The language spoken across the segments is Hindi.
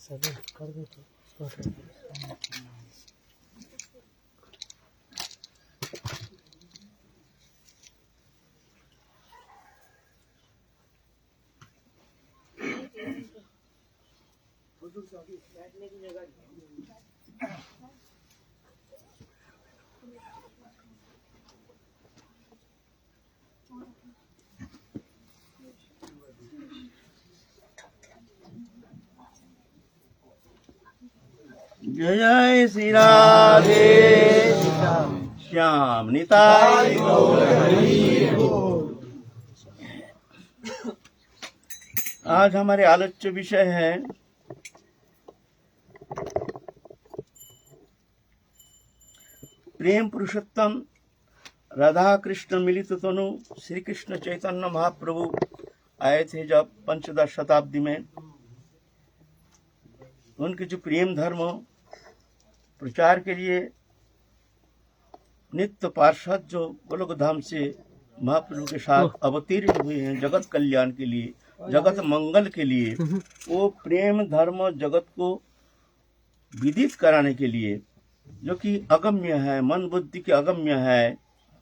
सभी कर दो तो उसको जय जय श्री राधे श्याम निताई गौर हरि बोल। आज हमारे आलोच्य विषय है प्रेम पुरुषोत्तम राधा कृष्ण मिलित तनु श्री कृष्ण चैतन्य महाप्रभु आए थे जब पंचदश शताब्दी में। उनके जो प्रेम धर्म प्रचार के लिए नित्य पार्षद जो गोलोक धाम से महाप्रभु के साथ अवतीर्ण हुए हैं जगत कल्याण के लिए, जगत मंगल के लिए, वो प्रेम धर्म जगत को विदित कराने के लिए, जो कि अगम्य है, मन बुद्धि के अगम्य है,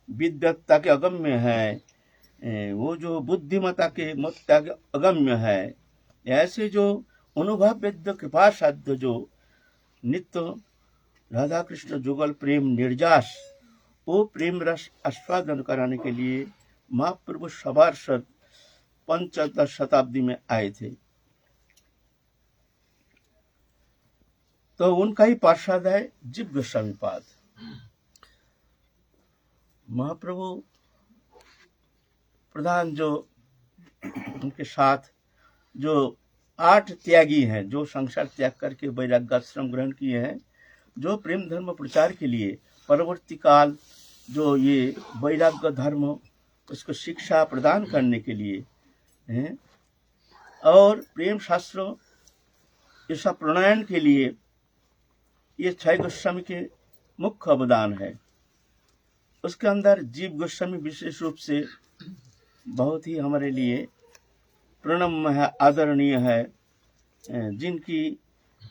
विद्वत्ता के अगम्य है, वो जो बुद्धिमता के मत्ता के अगम्य है, ऐसे जो अनुभव वेद्य कृपा साध्य जो नित्य राधा कृष्ण जुगल प्रेम निर्जास वो प्रेम रस आस्वादन कराने के लिए महाप्रभु सवार्षद पंचदश शताब्दी में आए थे। तो उनका ही पार्षद है जीव गोस्वामी पाद। महाप्रभु प्रधान जो उनके साथ जो 8 त्यागी हैं, जो संसार त्याग करके वैराग्याश्रम ग्रहण किए हैं, जो प्रेम धर्म प्रचार के लिए परवर्ती काल जो ये वैराग्य धर्म उसको शिक्षा प्रदान करने के लिए हैं, और प्रेम शास्त्रों ऐसा प्रणयन के लिए ये 6 गोस्वामी के मुख्य अवदान है। उसके अंदर जीव गोस्वामी विशेष रूप से बहुत ही हमारे लिए प्रणम्य है, आदरणीय है, जिनकी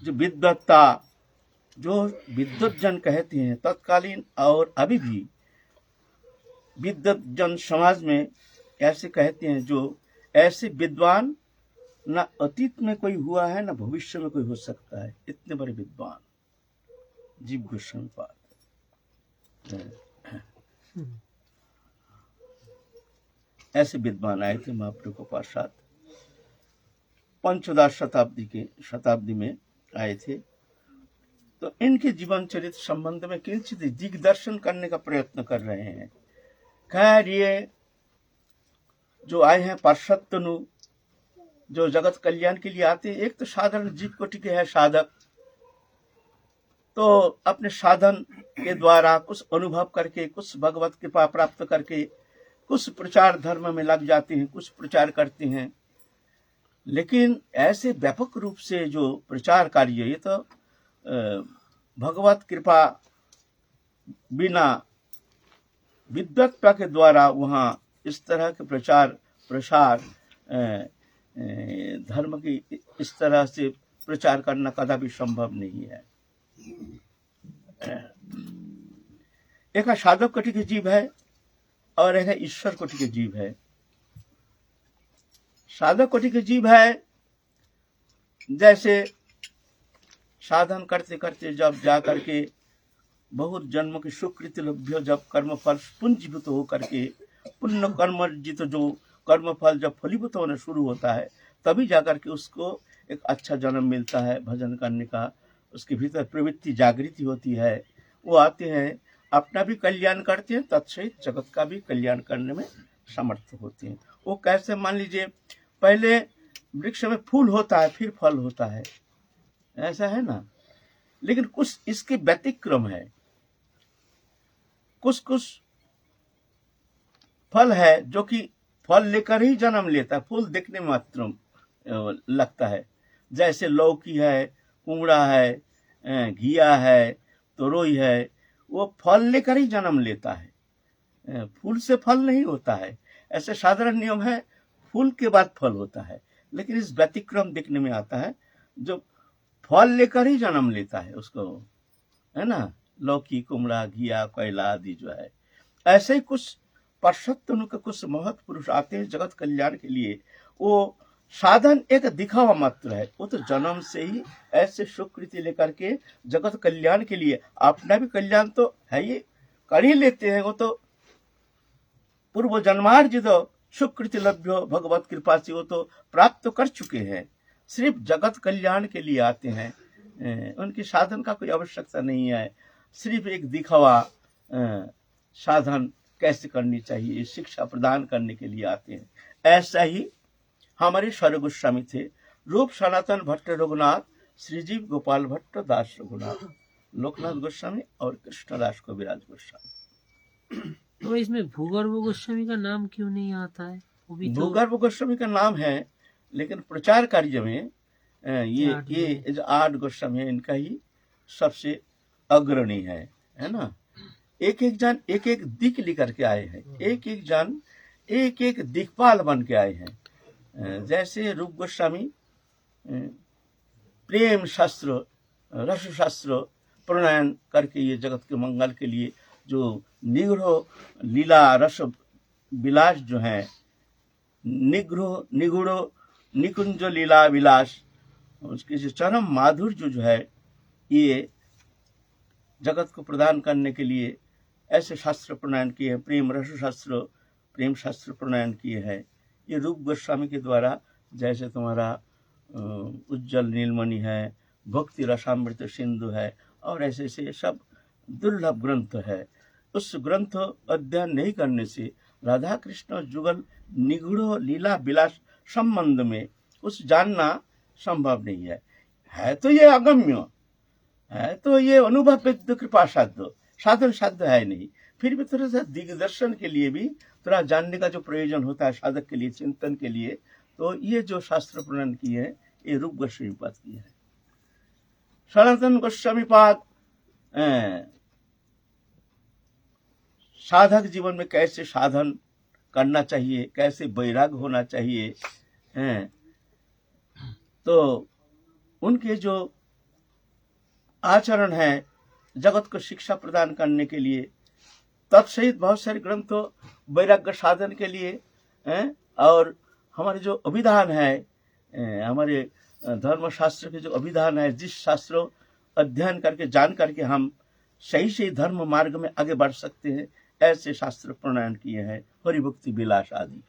जो विद्वत्ता जो विद्वत जन कहते हैं तत्कालीन और अभी भी विद्वत जन समाज में ऐसे कहते हैं, जो ऐसे विद्वान न अतीत में कोई हुआ है न भविष्य में कोई हो सकता है, इतने बड़े विद्वान जीव गोस्वामी पाद। ऐसे विद्वान आए थे महाप्रभु के पार्षद पंचदश शताब्दी में आए थे। तो इनके जीवन चरित्र संबंध में किंचित दिग्दर्शन करने का प्रयत्न कर रहे हैं। खैर ये जो आए हैं पार्षद तनु जो जगत कल्याण के लिए आते हैं, एक तो साधारण जीव कोटि के है साधक, तो अपने साधन के द्वारा कुछ अनुभव करके, कुछ भगवत कृपा प्राप्त करके, कुछ प्रचार धर्म में लग जाते हैं, कुछ प्रचार करते हैं। लेकिन ऐसे व्यापक रूप से जो प्रचार कार्य, ये तो भगवत कृपा बिना विद्वत्ता के द्वारा वहाँ इस तरह के प्रचार प्रसार धर्म की इस तरह से प्रचार करना कदापि संभव नहीं है। एक साधक कोटि के जीव है और एक ईश्वर कोटि के जीव है। साधक कोटि के जीव है, जैसे साधन करते करते जब जा करके बहुत जन्म के सुकृति लभ्य जब कर्मफल पुंजीभूत हो करके पुण्य कर्मर्जित जो कर्मफल जब फलीभूत होना शुरू होता है, तभी जाकर के उसको एक अच्छा जन्म मिलता है भजन करने का। उसके भीतर प्रवृत्ति जागृति होती है, वो आते हैं, अपना भी कल्याण करते हैं, तत्सहित जगत का भी कल्याण करने में समर्थ होते हैं। वो कैसे, मान लीजिए पहले वृक्ष में फूल होता है फिर फल होता है, ऐसा है ना। लेकिन कुछ इसके व्यतिक्रम है, कुछ कुछ फल है जो कि फल लेकर ही जन्म लेता है, फूल देखने मात्र लगता है। जैसे लौकी है, कुमड़ा है, घिया है, तोरई है, वो फल लेकर ही जन्म लेता है, फूल से फल नहीं होता है। ऐसे साधारण नियम है, फूल के बाद फल होता है। लेकिन इस व्यतिक्रम देखने में आता है, जो फल लेकर ही जन्म लेता है उसको, है ना, लौकी, कुमड़ा, घिया, कोयला आदि जो है। ऐसे ही कुछ परसत्व के कुछ महत् पुरुष आते हैं जगत कल्याण के लिए। वो साधन एक दिखावा मात्र है, वो तो जन्म से ही ऐसे सुकृति लेकर के जगत कल्याण के लिए, अपना भी कल्याण तो है ही, कर ही लेते हैं। वो तो पूर्व जन्मार्जित सुकृति लभ्यो भगवत कृपा से वो तो प्राप्त कर चुके हैं, सिर्फ जगत कल्याण के लिए आते हैं। उनकी साधन का कोई आवश्यकता नहीं है, सिर्फ एक दिखावा साधन कैसे करनी चाहिए शिक्षा प्रदान करने के लिए आते हैं। ऐसा ही हमारे स्वर गोस्वामी थे, रूप सनातन भट्ट रघुनाथ, श्रीजीव गोपाल भट्ट दास रघुनाथ, लोकनाथ गोस्वामी और कृष्णदास कविराज गोस्वामी। तो इसमें भूगर्भ गोस्वामी का नाम क्यों नहीं आता है? वो भी तो भूगर्भ गोस्वामी का नाम है, लेकिन प्रचार कार्य में ये जो 8 गोस्वामी है इनका ही सबसे अग्रणी है ना। एक एक जन एक एक दिक लेकर के आए हैं, एक एक जन एक एक दिक्पाल बन के आए हैं। जैसे रूप गोस्वामी प्रेम शास्त्र, रस शास्त्र प्रणयन करके ये जगत के मंगल के लिए जो निगूढ़ लीला रस विलास जो है, निगूढ़ निकुंज लीला विलास, उसके जो चरम माधुर्य जो है, ये जगत को प्रदान करने के लिए ऐसे शास्त्र प्रणयन किए हैं। प्रेम रस शास्त्र, प्रेम शास्त्र प्रणयन किए हैं ये रूप गोस्वामी के द्वारा। जैसे तुम्हारा उज्जवल नीलमणि है, भक्ति रसामृत सिंधु है, और ऐसे ऐसे सब दुर्लभ ग्रंथ है। उस ग्रंथ अध्ययन नहीं करने से राधा कृष्ण जुगल निगूढ़ लीला विलास संबंध में उस जानना संभव नहीं है तो ये अगम्य है, तो ये अनुभव कृपा साधन साध्य है नहीं। फिर भी थोड़ा सा दिग्दर्शन के लिए भी थोड़ा जानने का जो प्रयोजन होता है साधक के लिए, चिंतन के लिए, तो ये जो शास्त्र प्रणयन की है ये रूप गोस्वामी पाद की है। सनातन गोस्वामी पाद साधक जीवन में कैसे साधन करना चाहिए, कैसे वैराग होना चाहिए, तो उनके जो आचरण है जगत को शिक्षा प्रदान करने के लिए, तत्सहित बहुत सारे ग्रंथों वैराग्य साधन के लिए और हमारे जो अभिधान है, हमारे धर्म शास्त्र के जो अभिधान है, जिस शास्त्रों अध्ययन करके जान करके हम सही से धर्म मार्ग में आगे बढ़ सकते हैं, ऐसे शास्त्र प्रणयन किए हैं। हरिभक्ति विलास आदि।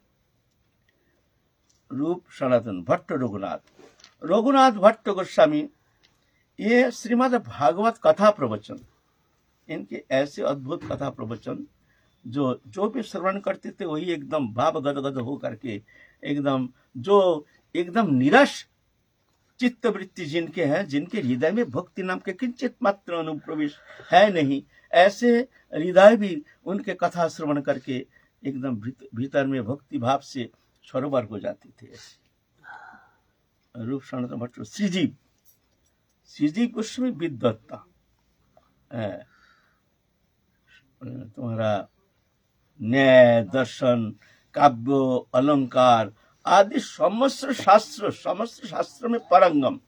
रूप सनातन भट्ट रघुनाथ भट्ट गोस्वामी, ये श्रीमद् भागवत कथा प्रवचन, इनके ऐसे अद्भुत कथा प्रवचन जो भी श्रवण करते थे वही एकदम भाव गदगद हो करके एकदम, जो एकदम निरस चित्त वृत्ति जिनके हैं, जिनके हृदय में भक्ति नाम के किंचित मात्र अनुप्रवेश है नहीं, ऐसे हृदय भी उनके कथा श्रवण करके एकदम भीतर में भक्ति भाव से सरोवर हो जाते थे। रूप सनातन भट्ट श्रीजीव गोस्वामी विद्वत्ता, तुम्हारा न्याय दर्शन काव्य अलंकार आदि समस्त शास्त्र में परंगम,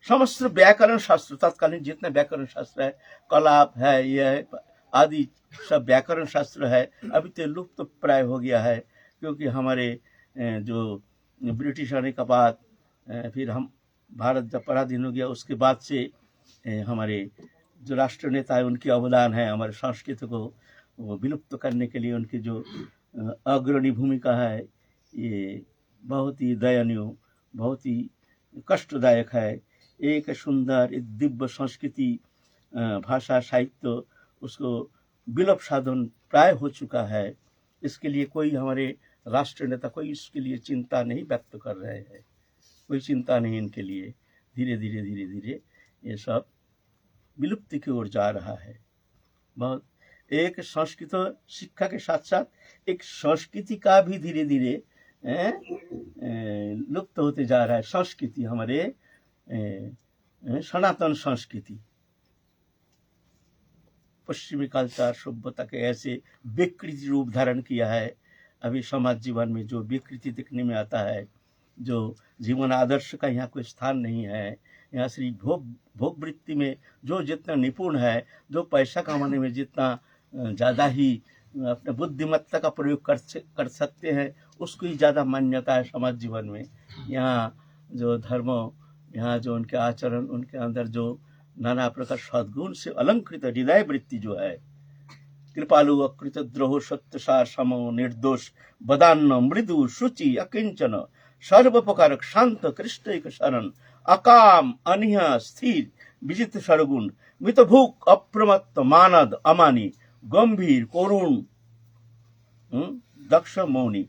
समस्त व्याकरण शास्त्र, तत्कालीन जितने व्याकरण शास्त्र है, कलाप है, यह आदि सब व्याकरण शास्त्र है। अभी तो लुप्त प्राय हो गया है, क्योंकि हमारे जो ब्रिटिश आने के बाद फिर हम भारत जब पराधीन हो गया, उसके बाद से हमारे जो राष्ट्र नेता है उनकी अवदान है हमारे संस्कृति को विलुप्त करने के लिए। उनकी जो अग्रणी भूमिका है ये बहुत ही दयनीय, बहुत ही कष्टदायक है। एक सुंदर एक दिव्य संस्कृति, भाषा, साहित्य, उसको विलोप साधन प्राय हो चुका है। इसके लिए कोई हमारे राष्ट्र नेता कोई इसके लिए चिंता नहीं व्यक्त कर रहे हैं, कोई चिंता नहीं इनके लिए। धीरे धीरे ये सब विलुप्ति की ओर जा रहा है। बहुत एक संस्कृत शिक्षा के साथ साथ एक संस्कृति का भी धीरे धीरे लुप्त होते जा रहा है। संस्कृति हमारे सनातन संस्कृति, पश्चिमी कल्चर सभ्यता के ऐसे विकृति रूप धारण किया है। अभी समाज जीवन में जो विकृति दिखने में आता है, जो जीवन आदर्श का यहाँ कोई स्थान नहीं है। यहाँ श्री भोग वृत्ति में जो जितना निपुण है, जो पैसा कमाने में जितना ज़्यादा ही अपने बुद्धिमत्ता का प्रयोग कर सकते हैं, उसको ही ज़्यादा मान्यता है समाज जीवन में। यहाँ जो धर्म, यहाँ जो उनके आचरण, उनके अंदर जो नाना प्रकार सद्गुण से अलंकृत हृदय वृत्ति जो है, कृपालु अकृत द्रोह सत्यसार समो निर्दोष बदान्न मृदु शुचि अकिंचन सर्वोपकारक शांत कृष्ण शरण अकाम अनिह स्थिर विजित सर्वगुण मितभूक अप्रमत्त मानद अमानी गंभीर करुण दक्ष मौनी,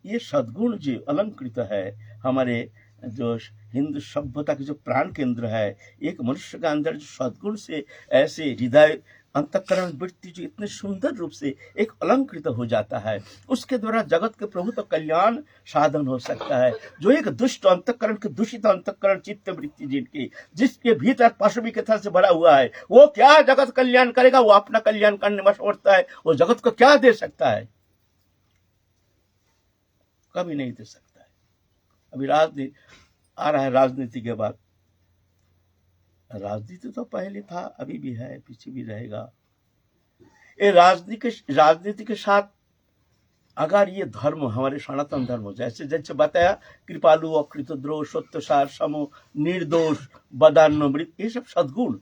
ये सद्गुण जो अलंकृत है हमारे जो हिंदू सभ्यता के जो प्राण केंद्र है, एक मनुष्य का अंदर जो सद्गुण से ऐसे हृदय अंतःकरण वृत्ति जो इतने सुंदर रूप से एक अलंकृत हो जाता है, उसके द्वारा जगत के प्रभु तो कल्याण साधन हो सकता है। जो एक दुष्ट अंतःकरण के दूषित अंतःकरण चित्त वृत्ति जिसके भीतर पशुवी के तरह से भरा हुआ है, वो क्या जगत कल्याण करेगा? वो अपना कल्याण करने में समर्थता है। वो जगत को क्या दे सकता है? कभी नहीं दे सकता है। अभी राजनीति आ रहा है, राजनीति के बाद राजनीति तो पहले था, अभी भी है, पीछे भी रहेगा। ये राजनीति के साथ अगर ये धर्म हमारे सनातन धर्म जैसे जैसे बताया, कृपालु अकृत द्रोह सत्यसार समो निर्दोष बदान्न मृत, ये सब सद्गुण,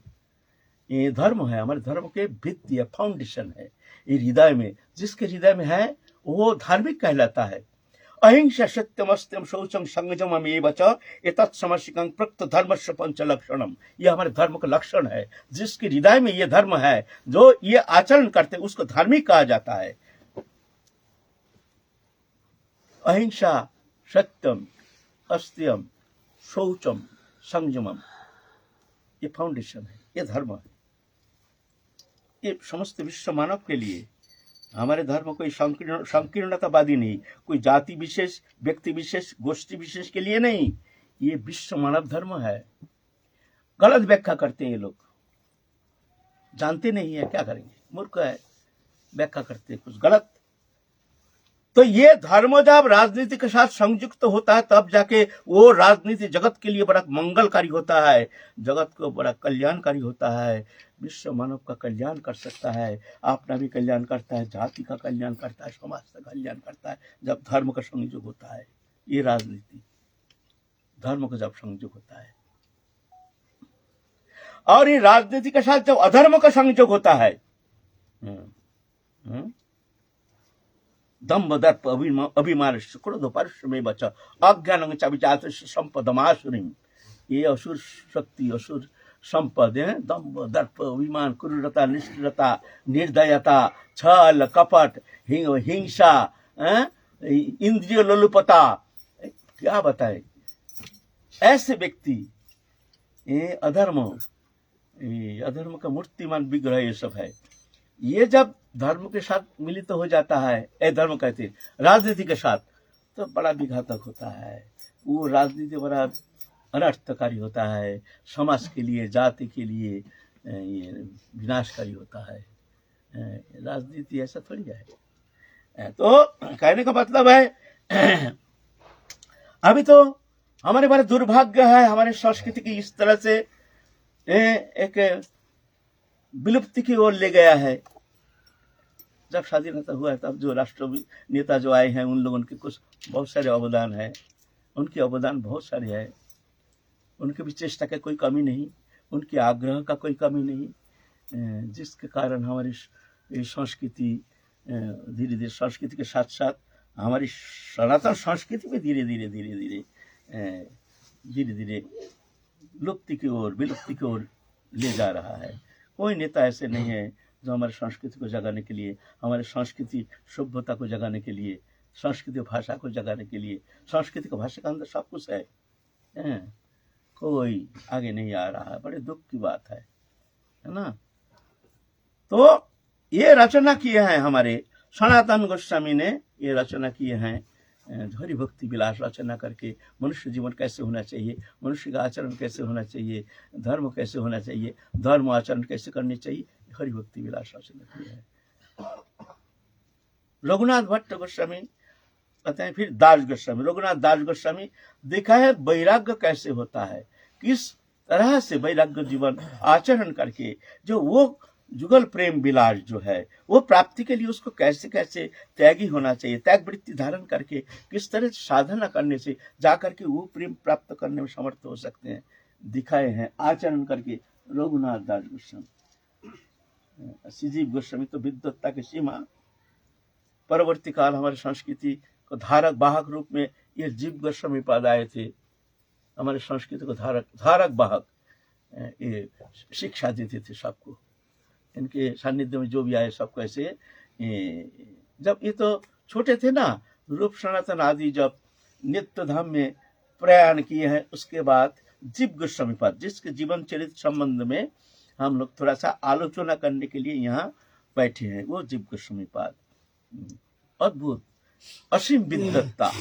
ये धर्म है, हमारे धर्म के भित्ति है, फाउंडेशन है। ये हृदय में, जिसके हृदय में है वो धार्मिक कहलाता है। अहिंसा सत्यमस्त्यम शौचम संयमम एव च एतत्समसिकं प्रक्त धर्मस्य पंच लक्षणम, ये हमारे धर्म का लक्षण है। जिसके हृदय में ये धर्म है, जो ये आचरण करते उसको धार्मिक कहा जाता है। अहिंसा सत्यम अस्त्यम शौचम संयमम, ये फाउंडेशन है, ये धर्म है। ये समस्त विश्व मानव के लिए, हमारे धर्म कोई संकीर्णतावादी नहीं, कोई जाति विशेष, व्यक्ति विशेष, गोष्ठी विशेष के लिए नहीं, ये विश्व मानव धर्म है। गलत व्याख्या करते हैं ये लोग, जानते नहीं है, क्या करेंगे, मूर्ख है, व्याख्या करते हैं कुछ गलत। तो ये धर्म जब राजनीति के साथ संयुक्त होता है, तब जाके वो राजनीति जगत के लिए बड़ा मंगलकारी होता है, जगत को बड़ा कल्याणकारी होता है, विश्व मानव का कल्याण कर सकता है, अपना भी कल्याण करता है, जाति का कल्याण करता है, समाज का कल्याण करता है, जब धर्म का संयोग होता है। ये राजनीति धर्म का जब संयोग होता है, और ये राजनीति के साथ जब अधर्म का संयोग होता है, दम्भ दर्प अभिमान क्रोध पारुष्य बच अज्ञान चाविचात संपदमासुरी, ये असुर शक्ति, असुर संपद है। दम्भ दर्प अभिमान क्रूरता निष्ठुरता निर्दयता छल कपट हिंसा इंद्रिय लोलुपता, क्या बताए, ऐसे व्यक्ति ये अधर्म का मूर्तिमान विग्रह ये सब है। ये जब धर्म के साथ मिलित हो जाता है, धर्म कहते हैं राजनीति के साथ, तो बड़ा विघातक होता है। वो राजनीति बड़ा अनर्थकारी होता है, समाज के लिए, जाति के लिए ये विनाशकारी होता है। राजनीति ऐसा थोड़ी है। तो कहने का मतलब है अभी तो हमारे बड़े दुर्भाग्य है, हमारे संस्कृति की इस तरह से एक विलुप्ति की ओर ले गया है। जब स्वाधीनता हुआ है, तब जो राष्ट्र नेता जो आए हैं, उन लोगों के कुछ बहुत सारे अवदान है, उनके अवदान बहुत सारे है, उनके भी चेष्टा का कोई कमी नहीं, उनके आग्रह का कोई कमी नहीं, जिसके कारण हमारी संस्कृति धीरे धीरे, संस्कृति के साथ साथ हमारी सनातन संस्कृति में धीरे धीरे लुप्ति की ओर, विलुप्ति की ओर ले जा रहा है। कोई नेता ऐसे नहीं है जो हमारे संस्कृति को जगाने के लिए, हमारे संस्कृति सभ्यता को जगाने के लिए, संस्कृति भाषा को जगाने के लिए, संस्कृति का भाषा का अंदर सब कुछ है, कोई आगे नहीं आ रहा है। बड़े दुख की बात है ना। तो ये रचना किए हैं हमारे सनातन गोस्वामी ने, ये रचना किए हैं, हरि भक्ति विलास रचना करके मनुष्य जीवन कैसे होना चाहिए, मनुष्य का आचरण कैसे होना चाहिए, धर्म कैसे होना चाहिए, धर्म आचरण कैसे करनी चाहिए, हरि भक्ति विलास रचना किया है। रघुनाथ भट्ट गोस्वामी कहते हैं फिर दास गोस्वामी, रघुनाथ दास गोस्वामी देखा है वैराग्य कैसे होता है, किस तरह से वैराग्य जीवन आचरण करके जो वो जुगल प्रेम विलास जो है वो प्राप्ति के लिए उसको कैसे कैसे त्यागी होना चाहिए, त्याग वृत्ति धारण करके किस तरह से साधना करने से जाकर के वो प्रेम प्राप्त करने में समर्थ हो सकते हैं, दिखाए हैं आचरण करके रघुनाथ दास गोस्वामी। श्रीजीव गोस्वामी तो विद्वत्ता की सीमा, परवर्ती काल हमारी संस्कृति को धारक वाहक रूप में ये जीव गोस्वामी पद आए थे, हमारे संस्कृति को धारक वाहक ये शिक्षा देते थे सबको, इनके सानिध्य में जो भी आए सबको ऐसे। जब ये तो छोटे थे ना, रूप सनातन आदि जब नित्य धाम में प्रयाण किए हैं, उसके बाद जीव गोस्वामी पद जिसके जीवन चरित्र संबंध में हम लोग थोड़ा सा आलोचना करने के लिए यहाँ बैठे हैं, वो जीव गोस्वामी पद। अद्भुत असीम विद्वत्ता,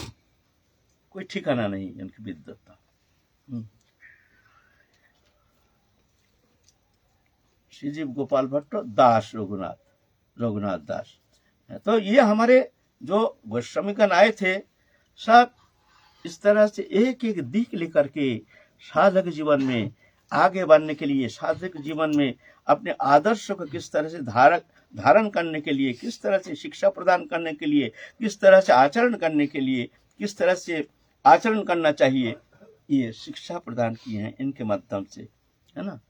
कोई ठिकाना नहीं इनकी विद्वत्ता। श्रीजीव गोपाल भट्ट दास रघुनाथ दास। तो ये हमारे जो गोस्वामीगण आए थे सब इस तरह से एक एक दिख लेकर के साधक जीवन में आगे बढ़ने के लिए, साधक जीवन में अपने आदर्श को किस तरह से धारण करने के लिए, किस तरह से शिक्षा प्रदान करने के लिए, किस तरह से आचरण करने के लिए, किस तरह से आचरण करना चाहिए, ये शिक्षा प्रदान किए हैं इनके माध्यम से, है ना।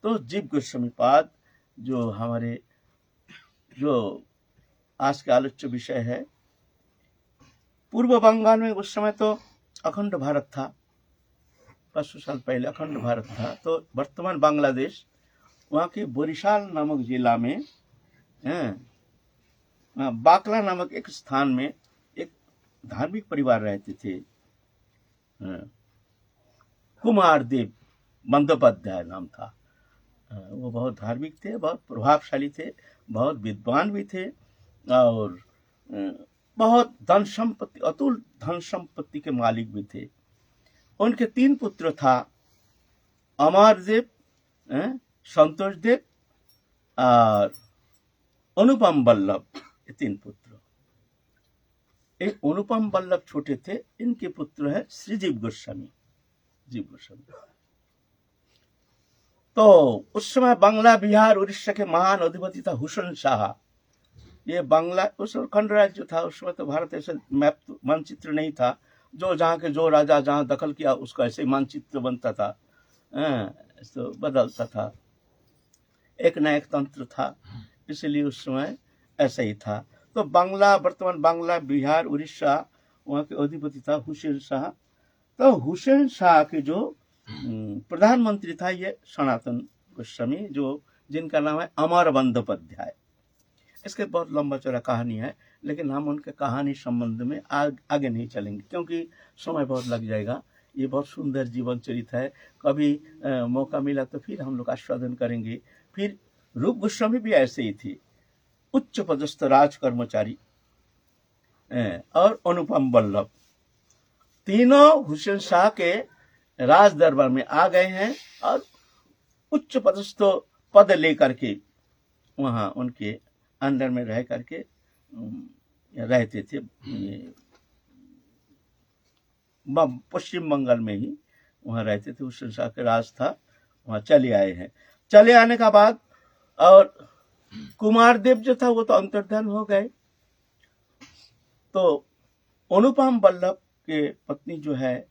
तो जीव गोस्वामी पाद जो हमारे जो आज का आलोच्य विषय है, पूर्व बंगाल में उस समय तो अखंड भारत था, 500 साल पहले अखंड भारत था। तो वर्तमान बांग्लादेश, वहाँ के बोरिशाल नामक जिला में बाकला नामक एक स्थान में एक धार्मिक परिवार रहते थे, कुमार देव बंदोपाध्याय नाम था। वो बहुत धार्मिक थे, बहुत प्रभावशाली थे, बहुत विद्वान भी थे और बहुत धन संपत्ति, अतुल धन संपत्ति के मालिक भी थे। उनके 3 पुत्र था, अमरदेव, संतोष देव और अनुपम वल्लभ, ये 3 पुत्र। एक अनुपम वल्लभ छोटे थे, इनके पुत्र है श्रीजीव गोस्वामी, जीव गोस्वामी। तो उस समय बांग्ला, बिहार, उड़ीसा के महान अधिपति था हुसैन शाह। ये बांग्ला उस खंड राज्य था, उस समय तो भारत ऐसे मैप मानचित्र नहीं था, जो जहाँ के जो राजा जहाँ दखल किया उसका ऐसे मानचित्र बनता था, तो बदलता था, एक न एक तंत्र था, इसलिए उस समय ऐसा ही था। तो बांग्ला, वर्तमान बांग्ला, बिहार, उड़ीसा, वहाँ के अधिपति था हुसैन शाह। तो हुसैन शाह के जो प्रधानमंत्री था ये सनातन गोस्वामी, जो जिनका नाम है अमर बंदोपाध्याय। इसके बहुत लंबा चौड़ा कहानी है, लेकिन हम उनके कहानी संबंध में आगे नहीं चलेंगे क्योंकि समय बहुत लग जाएगा। ये बहुत सुंदर जीवन चरित्र है, कभी मौका मिला तो फिर हम लोग आस्वादन करेंगे। फिर रूप गोस्वामी भी ऐसे ही थे, उच्च पदस्थ राज कर्मचारी, और अनुपम वल्लभ, तीनों हुसैन शाह के राज दरबार में आ गए हैं और उच्च पदस्थ पद लेकर के वहां उनके अंदर में रह करके रहते थे। पश्चिम बंगाल में ही वहां रहते थे, हुसैन शाह के राज था, वहां चले आए हैं। चले आने का बाद और कुमार देव जो था वो तो अंतर्धान हो गए। तो अनुपम वल्लभ के पत्नी जो है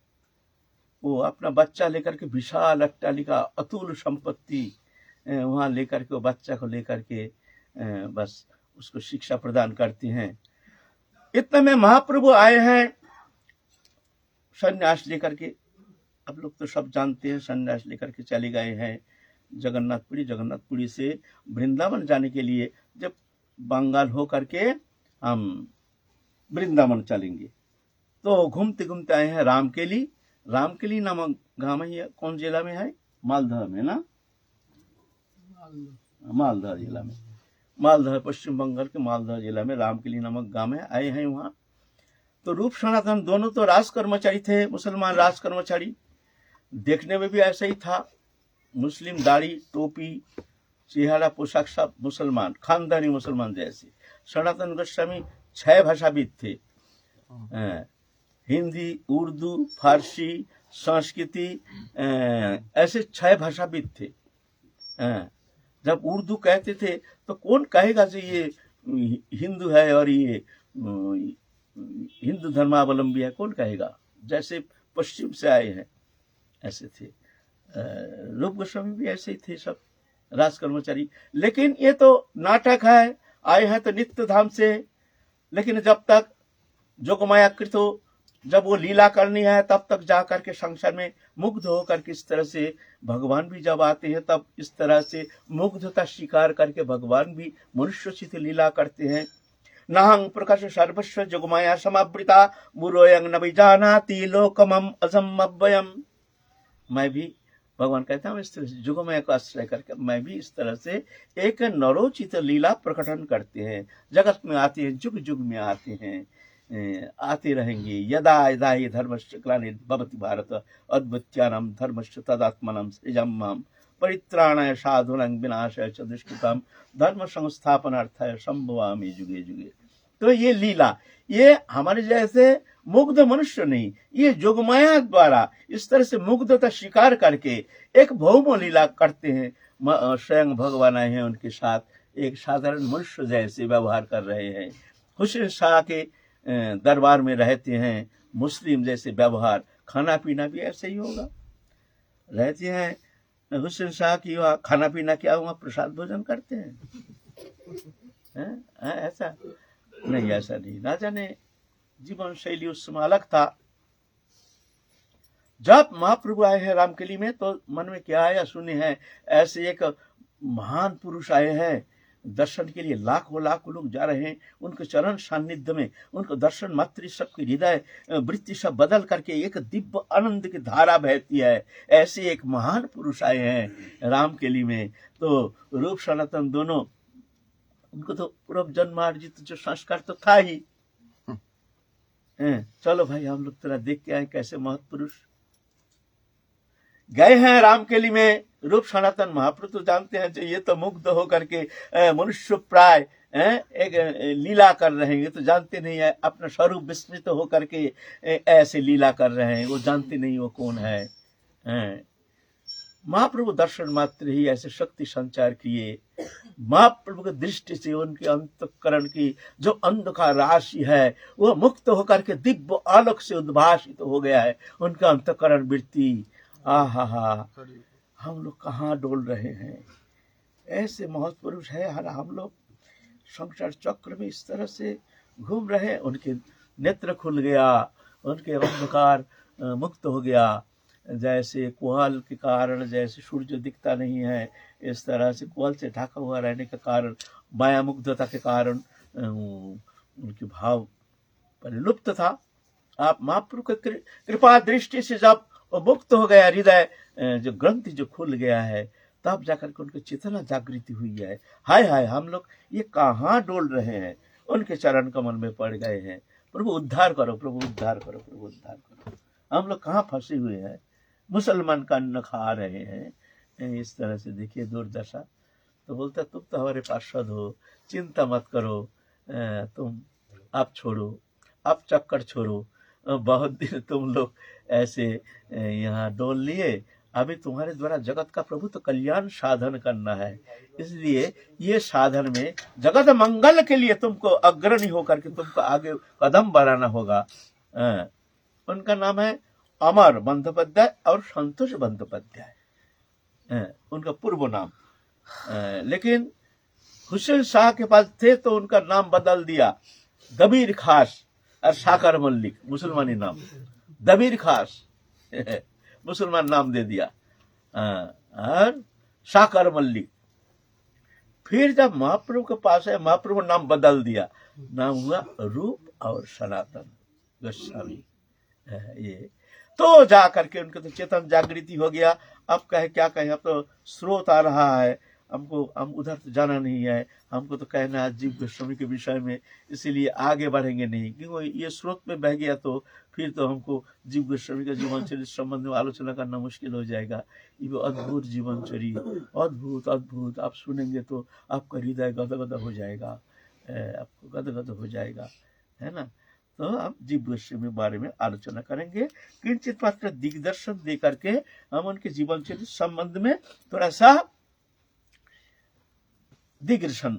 वो अपना बच्चा लेकर के विशाल अट्टालिका, अतुल संपत्ति वहां लेकर के, वो बच्चा को लेकर के बस उसको शिक्षा प्रदान करती हैं। इतने में महाप्रभु आए हैं सन्यास लेकर के, आप लोग तो सब जानते हैं, सन्यास लेकर के चले गए हैं जगन्नाथपुरी से वृंदावन जाने के लिए। जब बंगाल हो करके हम वृंदावन चलेंगे तो घूमते घूमते आए हैं रामकेली नामक गांव है, कौन जिला में है? मालदह में ना, मालदह जिला में, मालदह, पश्चिम बंगाल के मालदह जिला में रामकेली नामक गांव में आए हैं। वहां तो रूप सनातन दोनों तो राज कर्मचारी थे, मुसलमान राज कर्मचारी, देखने में भी ऐसा ही था, मुस्लिम, दाढ़ी, टोपी, चेहरा, पोशाक सब मुसलमान, खानदानी मुसलमान जैसे। सनातन गोस्वामी 6 भाषाविद थे, हिंदी, उर्दू, फारसी, संस्कृति, ऐसे 6 भाषाविद थे। जब उर्दू कहते थे तो कौन कहेगा कि ये हिंदू है और ये हिंदू धर्मावलंबी है, कौन कहेगा? जैसे पश्चिम से आए हैं ऐसे थे। रूप गोस्वामी भी ऐसे ही थे, सब राज कर्मचारी। लेकिन ये तो नाटक है, आए हैं तो नित्य धाम से। लेकिन जब तक जोगमाया कृतो, जब वो लीला करनी है तब तक जा करके संसार में मुग्ध होकर के, इस तरह से भगवान भी जब आते हैं तब इस तरह से मुग्धता स्वीकार करके भगवान भी मनुष्योचित लीला करते हैं। नाहं प्रकाश सर्वस्व जोगमाया समावृता बुरोयं न विजानाति लोकमं अजमव्ययम्। मैं भी, भगवान कहता हूँ, इस तरह से जुगमय को आश्रय करके मैं भी इस तरह से एक नरोचित लीला प्रकटन करते हैं। जगत में आते हैं, जुग जुग में आते हैं, आते रहेंगे। यदा यदा हि धर्मस्य ग्लानिर्भवति भारत अद्वितीयानां धर्मस्य तदात्मानं सृजं मां परित्राणाय साधूनां विनाशाय च दुष्कृतां धर्म संस्थापनार्थाय संभवामि जुगे जुगे। तो ये लीला, ये हमारे जैसे मुग्ध मनुष्य नहीं, ये जोगमाया द्वारा इस तरह से मुग्धता स्वीकार करके एक भौम लीला करते हैं। स्वयं भगवान आए हैं, उनके साथ एक साधारण मनुष्य जैसे व्यवहार कर रहे हैं। हुसैन शाह के दरबार में रहते हैं, मुस्लिम जैसे व्यवहार, खाना पीना भी ऐसे ही होगा। रहते हैं हुसैन शाह की, वहाँ खाना पीना क्या हुआ, प्रसाद भोजन करते हैं, ऐसा नहीं, ऐसा नहीं। ना जाने जीवन शैली उस समय अलग था। जब महाप्रभु आए हैं रामकेली में तो मन में क्या आया, सुने हैं ऐसे एक महान पुरुष आए हैं दर्शन के लिए, लाखों लाखों लोग जा रहे हैं उनके चरण सान्निध्य में। उनको दर्शन मात्र सबके हृदय वृत्ति सब बदल करके एक दिव्य आनंद की धारा बहती है। ऐसे एक महान पुरुष आए हैं रामकेली में। तो रूप सनातन दोनों, उनको तो पूर्व जन्मार्जित जो संस्कार तो था ही। चलो भाई हम लोग थोड़ा देख के आए कैसे महापुरुष गए हैं रामकेली में। रूप सनातन महाप्रभु तो जानते हैं, जो ये तो मुग्ध होकर के मनुष्य प्राय एक लीला कर रहे हैं। ये तो जानते नहीं है, अपना स्वरूप विस्मृत होकर के ऐसे लीला कर रहे हैं, वो जानते नहीं वो कौन है। महाप्रभु दर्शन मात्र ही ऐसे शक्ति संचार किए। महाप्रभु की दृष्टि से उनके अंतःकरण की जो अंधकार राशि है वो मुक्त होकर के दिव्य आलोक से उद्भासित हो गया है। उनका अंतःकरण वृत्ति, आहा हम लोग कहाँ डोल रहे हैं। ऐसे महापुरुष है, हर हम लोग संसार चक्र में इस तरह से घूम रहे हैं। उनके नेत्र खुल गया, उनके अंधकार मुक्त हो गया। जैसे कोहल के कारण जैसे सूर्य दिखता नहीं है, इस तरह से कोहल से ढका हुआ रहने के कारण, माया मुग्धता के कारण उनके भाव परिलुप्त था। आप महाप्रभु की कृपा दृष्टि से जब मुक्त हो गया, हृदय जो ग्रंथि जो खुल गया है, तब जाकर के उनकी चेतना जागृति हुई है। हाय हाय हम लोग ये कहाँ डोल रहे हैं। उनके चरण कमल में पड़ गए हैं। प्रभु उद्धार करो, प्रभु उद्धार करो, प्रभु उद्धार करो। हम लोग कहाँ फंसे हुए हैं, मुसलमान का अन्न खा रहे हैं। इस तरह से देखिए दुर्दशा। तो बोलता तुम तो हमारे पार्षद हो, चिंता मत करो, तुम आप छोड़ो, आप चक्कर छोड़ो। बहुत दिन तुम लोग ऐसे यहाँ डोल लिए, अभी तुम्हारे द्वारा जगत का प्रभु तो कल्याण साधन करना है। इसलिए ये साधन में जगत मंगल के लिए तुमको अग्रणी होकर के तुमको आगे कदम बढ़ाना होगा। उनका नाम है अमर बंदोपाध्याय और संतोष बंदोपाध्याय, उनका पूर्व नाम। लेकिन हुसैन शाह के पास थे तो उनका नाम बदल दिया, दबीर खास और साकर मल्लिक, मुसलमानी नाम। दबीर खास मुसलमान नाम दे दिया, और साकर मल्लिक। फिर जब महाप्रभु के पास है, महाप्रभु नाम बदल दिया, नाम हुआ रूप और सनातन गोस्वामी। ये तो जा करके उनके तो चेतन जागृति हो गया। अब कहे क्या कहें, अब तो स्रोत आ रहा है, हमको हम उधर तो जाना नहीं है, हमको तो कहना है जीव गोस्वामी के विषय में, इसीलिए आगे बढ़ेंगे नहीं। क्योंकि ये स्रोत में बह गया तो फिर तो हमको जीव गोस्वामी का जीवन चरित्र संबंध में आलोचना करना मुश्किल हो जाएगा। ये अद्भुत जीवन चरित्र, अद्भुत अद्भुत, आप सुनेंगे तो आपका हृदय गदगद हो जाएगा, आपको गदगद हो जाएगा, है ना। तो हम जीव गोस्वामी बारे में आलोचना करेंगे, किंचित मात्र दिग्दर्शन दे करके हम उनके जीवन चरित्र संबंध में थोड़ा सा दिग्दर्शन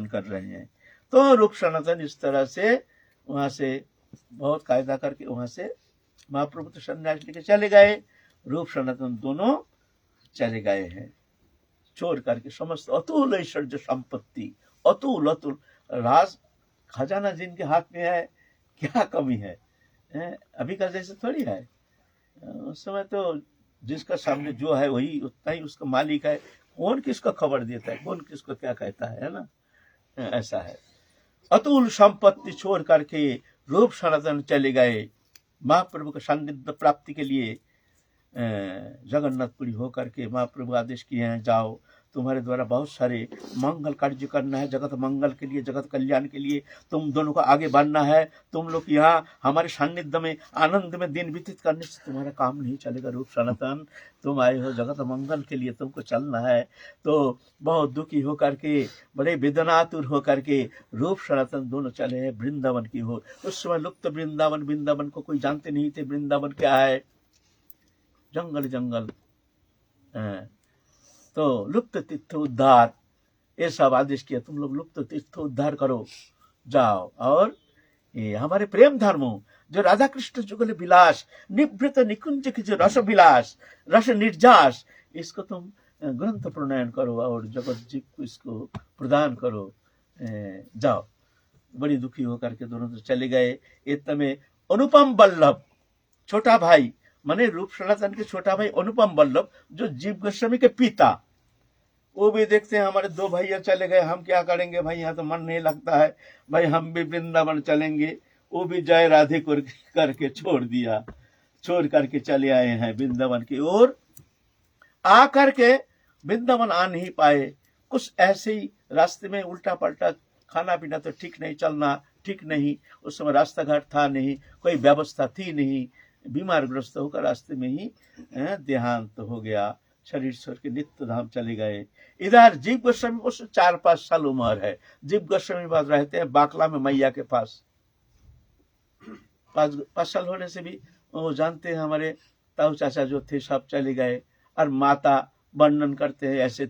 कर रहे हैं। तो रूप सनातन इस तरह से वहां से बहुत कायदा करके वहां से महाप्रभु तो संन्यास लेके चले गए, रूप सनातन दोनों चले गए हैं छोड़ करके समस्त अतुल ऐश्वर्य संपत्ति, अतुल अतुल राज खजाना जिनके हाथ में है, क्या कमी है, अभी का जैसे थोड़ी है। उस समय तो जिसका सामने जो है वही उतना ही उसका मालिक है, कौन किसको खबर देता है, कौन किसको क्या कहता है ना, ऐसा है। अतुल संपत्ति छोड़ करके रूप सनातन चले गए महाप्रभु का सान्निध्य प्राप्ति के लिए। जगन्नाथपुरी होकर के महाप्रभु आदेश किए हैं, जाओ तुम्हारे द्वारा बहुत सारे मंगल कार्य करना है, जगत मंगल के लिए, जगत कल्याण के लिए तुम दोनों को आगे बढ़ना है। तुम लोग यहाँ हमारे सान्निध्य में आनंद में दिन व्यतीत करने से तुम्हारा काम नहीं चलेगा रूप सनातन, तुम आए हो जगत मंगल के लिए, तुमको चलना है। तो बहुत दुखी होकर के, बड़े वेदनातुर होकर के रूप सनातन दोनों चले हैं वृंदावन की ओर। उस समय लुप्त वृंदावन, वृंदावन को कोई जानते नहीं थे, वृंदावन क्या है, जंगल जंगल। तो लुप्त तीर्थ उद्धार ये सब आदेश किया, तुम लोग लुप्त तीर्थ उद्धार करो, जाओ। और ये हमारे प्रेम धर्मों जो राधा कृष्ण जुगल विलास, निवृत निकुंज की जो रस विलास, रस निर्जास, इसको तुम ग्रंथ प्रणयन करो और जगत जी को इसको प्रदान करो, जाओ। बड़ी दुखी होकर के दोनों तो चले गए। इतने में अनुपम वल्लभ छोटा भाई, माने रूप सनातन के छोटा भाई अनुपम वल्लभ जो जीव गोस्वामी के पिता, वो भी देखते हैं हमारे दो भैया चले गए, हम क्या करेंगे भाई, यहाँ तो मन नहीं लगता है भाई, हम भी वृंदावन चलेंगे। वो भी जय राधे करके छोड़ दिया, छोड़ करके चले आए हैं वृंदावन की ओर। आकर के वृंदावन आ नहीं पाए, कुछ ऐसे ही रास्ते में उल्टा पलटा खाना पीना तो ठीक नहीं, चलना ठीक नहीं, उस समय रास्ता घाट था नहीं, कोई व्यवस्था थी नहीं, बीमार ग्रस्त होकर रास्ते में ही देहांत हो गया, शरीर छोड़ के नित्य धाम चले गए। इधर जीव गोस्वामी को 4-5 साल उम्र है, जीव गोस्वामी बाद रहते हैं बाकला में मैया के पास। 5 साल होने से भी वो जानते हैं हमारे ताऊ चाचा जो थे सब चले गए, और माता वर्णन करते हैं ऐसे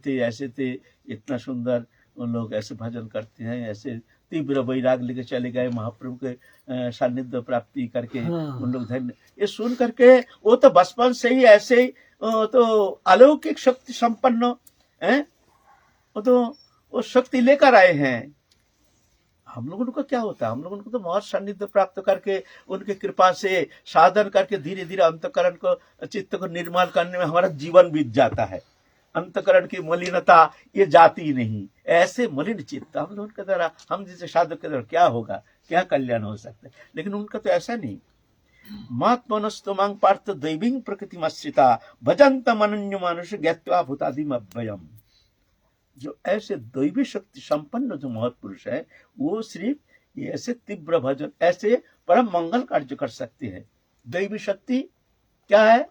थे, इतना सुंदर उन लोग ऐसे भजन करते हैं, ऐसे तीव्र वैराग लेके चले गए महाप्रभु के सान्निध्य प्राप्ति करके। उन लोग धन्य, ये सुन करके वो तो बचपन से ही ऐसे ही तो अलौकिक शक्ति संपन्न है, वो तो वो शक्ति लेकर आए हैं। हम लोगों को क्या होता है, हम लोगों को तो बहुत सान्निध्य प्राप्त करके उनके कृपा से साधन करके धीरे धीरे अंतकरण को, चित्त को निर्मल करने में हमारा जीवन बीत जाता है। अंतकरण की मलिनता ये जाती नहीं, ऐसे मलिन चित्त हम लोगों के द्वारा, हम जैसे साधक के द्वारा क्या होगा, क्या कल्याण हो सकता है, लेकिन उनका तो ऐसा नहीं। मात्मनस्तुमां पार्थ दैवीं प्रकृतिमश्रिता भजन्त मनन्य मानुष ज्ञात्वा भूतादिम अव्ययम्। जो ऐसे दैवी शक्ति संपन्न जो महत्पुरुष है, वो सिर्फ ऐसे तीव्र भजन, ऐसे परम मंगल कार्य कर सकते हैं। दैवी शक्ति क्या है,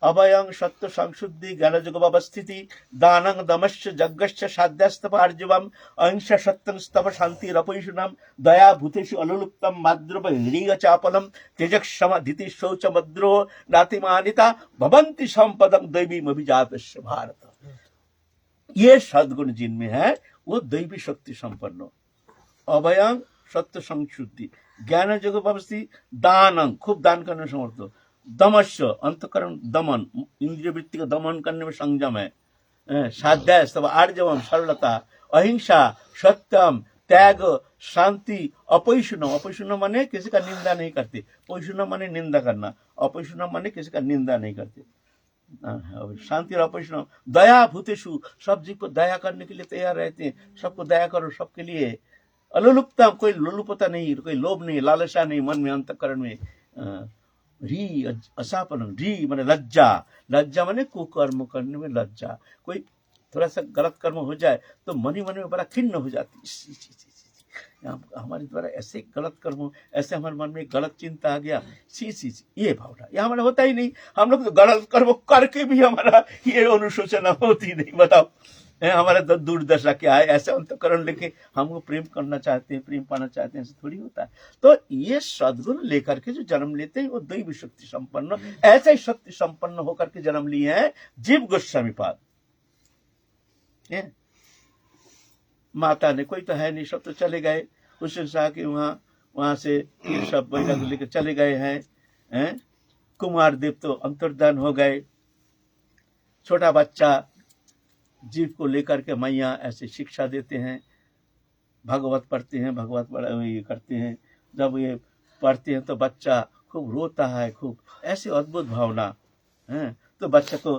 अभयं सत्व संशुद्धि ज्ञानजुग अवस्थिति दानं दमश्च यज्ञश्च साध्यस्तप आर्जवम् अहिंसा सत्यं स्तव शांति रपैषुणं दया भूतेषु अलुलुप्तं माद्रव ह्रीय चापलं तेजक्षम धिति शौच मद्रोह नातिमानिता भवन्ति संपदं दैवीम अभिजातस्य भारत। ये सद्गुण जिनमें है वो दैवी शक्ति संपन्न। अभयं सत्व संशुद्धि ज्ञानजुग अवस्थिति दानं खूब दान करने में समर्थ, दमस्य अंतकरण दमन, इंद्रिय वृत्ति का दमन करने में संयम है, साध्य स्तव आर्जवम सरलता, अहिंसा सत्यम त्याग शांति, अपैशुनम, अपैशुनम माने किसी का निंदा नहीं करते, पैशुनम माने निंदा करना, अपैशुनम माने किसी का निंदा नहीं करते, शांति और अपैशुनम दया भूतेषु, सब जीव को दया करने के लिए तैयार रहते हैं, सबको दया करो सबके लिए। अलुलुप्तम, कोई लुलुपता नहीं, कोई लोभ नहीं, लालसा नहीं मन में अंतकरण में। री असापन, री माने लज्जा, लज्जा माने कुकर्म करने में लज्जा, कोई थोड़ा सा गलत कर्म हो जाए तो मन ही मन में बड़ा खिन्न हो जाती, हमारे द्वारा ऐसे गलत कर्म, ऐसे हमारे मन में गलत चिंता आ गया, ये भावना ये हमारा होता ही नहीं। हम लोग तो गलत कर्म करके भी हमारा ये अनुशोचना होती नहीं, बताओ हमारा तो दुर्दशा क्या है, ऐसे अंतकरण लेके हमको प्रेम करना चाहते हैं, प्रेम पाना चाहते हैं, ऐसे थोड़ी होता है। तो ये सद्गुण लेकर के जो जन्म लेते हैं वो दैवी शक्ति संपन्न, ऐसे ही शक्ति संपन्न होकर के जन्म लिए हैं जीव गोस्वामी पाद। माता ने, कोई तो है नहीं, सब तो चले गए, उससे कहा कि वहां से ये सब बैराग लेकर चले गए हैं। कुमार देव तो अंतर्धान हो गए। छोटा बच्चा जीव को लेकर के मैया ऐसे शिक्षा देते हैं, भागवत पढ़ते हैं, भागवत ये करते हैं। जब ये पढ़ते हैं तो बच्चा खूब रोता है, खूब ऐसे अद्भुत भावना है। तो बच्चे को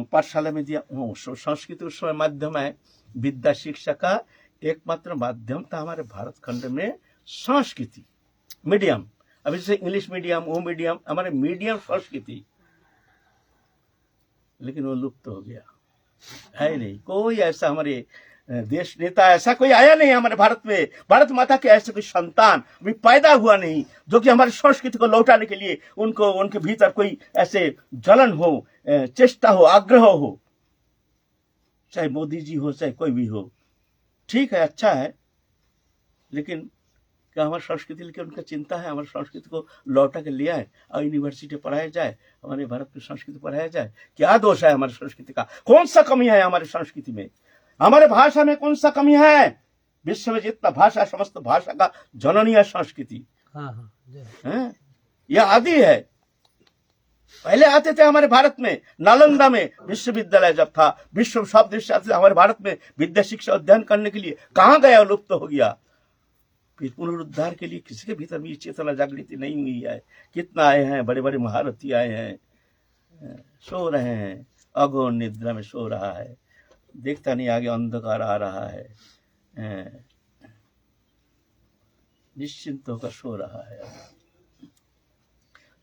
पाठशाला में दिया। संस्कृत उस समय माध्यम है, विद्या शिक्षा का एकमात्र माध्यम था हमारे भारत खंड में संस्कृति मीडियम। अभी जैसे इंग्लिश मीडियम, वो मीडियम, हमारे मीडियम संस्कृति, लेकिन वो लुप्त हो गया, है नहीं। कोई ऐसा हमारे देश नेता ऐसा कोई आया नहीं हमारे भारत में, भारत माता के ऐसे कोई संतान भी पैदा हुआ नहीं जो कि हमारी संस्कृति को लौटाने के लिए उनको, उनके भीतर कोई ऐसे जलन हो, चेष्टा हो, आग्रह हो। चाहे मोदी जी हो, चाहे कोई भी हो, ठीक है, अच्छा है, लेकिन क्या हमारी संस्कृति लेकर उनका चिंता है? हमारी संस्कृति को लौटा के ले आए और यूनिवर्सिटी पढ़ाया जाए, हमारे भारत की संस्कृति पढ़ाया जाए। क्या दोष है हमारी संस्कृति का? कौन सा कमी है हमारी संस्कृति में? हमारे भाषा में कौन सा कमी है? विश्व में जितना भाषा, समस्त भाषा का जननी है संस्कृति। यह आदि है। पहले आते थे हमारे भारत में, नालंदा में विश्वविद्यालय जब था, विश्व सब देश आते थे हमारे भारत में विद्या शिक्षा अध्ययन करने के लिए। कहाँ गया? लुप्त हो गया। फिर पुनरुद्धार के लिए किसी के भीतर भी चेतना जागृति नहीं हुई है। कितना आए हैं, बड़े बड़े महारथी आए हैं, सो रहे हैं, अघोर निद्रा में सो रहा है, देखता नहीं आगे अंधकार आ रहा है, निश्चिंत होकर सो रहा है।